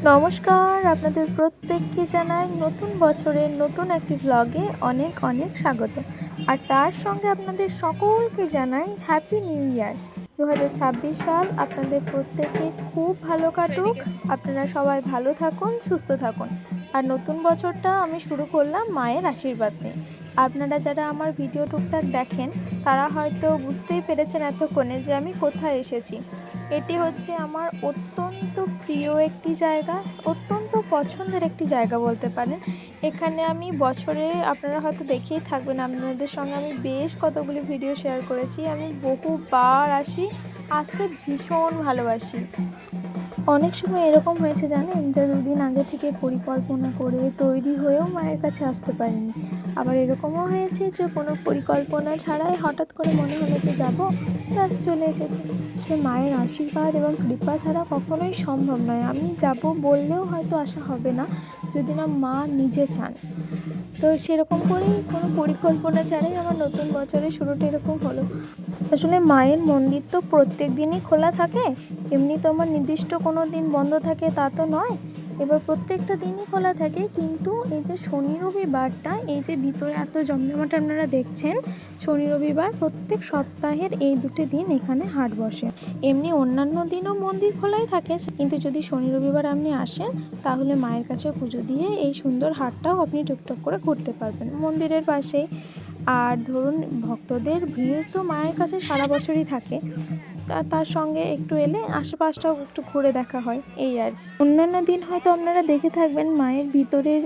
নমস্কার, আপনাদের প্রত্যেককে জানাই নতুন বছরের নতুন একটি ব্লগে অনেক অনেক স্বাগত। আর তার সঙ্গে আপনাদের সকলকে জানাই হ্যাপি নিউ ইয়ার। 2026 সাল আপনাদের প্রত্যেকে খুব ভালো কাটুক। আপনারা সবাই ভালো থাকুন, সুস্থ থাকুন। আর নতুন বছরটা আমি শুরু করলাম মায়ের আশীর্বাদ নিয়ে। আপনারা যারা আমার ভিডিও টুকটাক দেখেন তারা হয়তো বুঝতেই পেরেছেন এতক্ষণে যে আমি কোথায় এসেছি। এটি হচ্ছে আমার অত্যন্ত প্রিয় একটি জায়গা, অত্যন্ত পছন্দের একটি জায়গা বলতে পারেন। এখানে আমি বছরে আপনারা হয়তো দেখেই থাকবেন, আপনাদের সঙ্গে আমি বেশ কতগুলি ভিডিও শেয়ার করেছি। আমি বহুবার আসি, আসতে ভীষণ ভালোবাসি। অনেক সময় এরকম হয়েছে জানেন, যে দুদিন আগে থেকে পরিকল্পনা করে তৈরি হয়েও মায়ের কাছে আসতে পারিনি। আবার এরকমও হয়েছে যে কোনো পরিকল্পনা ছাড়াই হঠাৎ করে মনে হলো যে যাবো, ব্যাস চলে এসেছি। সে মায়ের আশীর্বাদ এবং কৃপা ছাড়া কখনোই সম্ভব নয়। আমি যাব বললেও হয়তো আসা হবে না যদি না মা নিজে চান। তো সেরকম করেই কোনো পরিকল্পনা ছাড়াই আমার নতুন বছরের শুরুটা এরকম হলো। আসলে মায়ের মন্দির তো প্রত্যেক দিনই খোলা থাকে, এমনি তো আমার নির্দিষ্ট কোনো দিন বন্ধ থাকে তা তো নয়। এবার প্রত্যেকটা দিনই খোলা থাকে, কিন্তু এই যে শনি রবিবারটা, এই যে ভিতরে এত জমজমাট আপনারা দেখছেন, শনি রবিবার প্রত্যেক সপ্তাহের এই দুটি দিন এখানে হাট বসে। এমনি অন্যান্য দিনও মন্দির খোলাই থাকে, কিন্তু যদি শনি রবিবার আপনি আসেন তাহলে মায়ের কাছে পুজো দিয়ে এই সুন্দর হাটটাও আপনি টুকটাক করে ঘুরতে পারবেন মন্দিরের পাশেই। আর ধরুন, ভক্তদের ভিড় তো মায়ের কাছে সারা বছরই থাকে, তার সঙ্গে একটু এলে আশেপাশটাও একটু ঘুরে দেখা হয়, এই আর অন্যান্য দিন হয়তো আপনারা দেখে থাকবেন মায়ের ভিতরের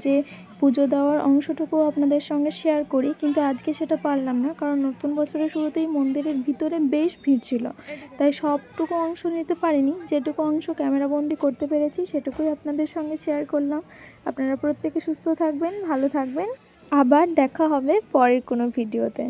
যে পুজো দেওয়ার অংশটুকু আপনাদের সঙ্গে শেয়ার করি, কিন্তু আজকে সেটা পারলাম না, কারণ নতুন বছরের শুরুতেই মন্দিরের ভিতরে বেশ ভিড় ছিল, তাই সবটুকু অংশ নিতে পারিনি। যেটুকু অংশ ক্যামেরাবন্দি করতে পেরেছি সেটুকুই আপনাদের সঙ্গে শেয়ার করলাম। আপনারা প্রত্যেকে সুস্থ থাকবেন, ভালো থাকবেন। আবার দেখা হবে পরের কোনো ভিডিওতে।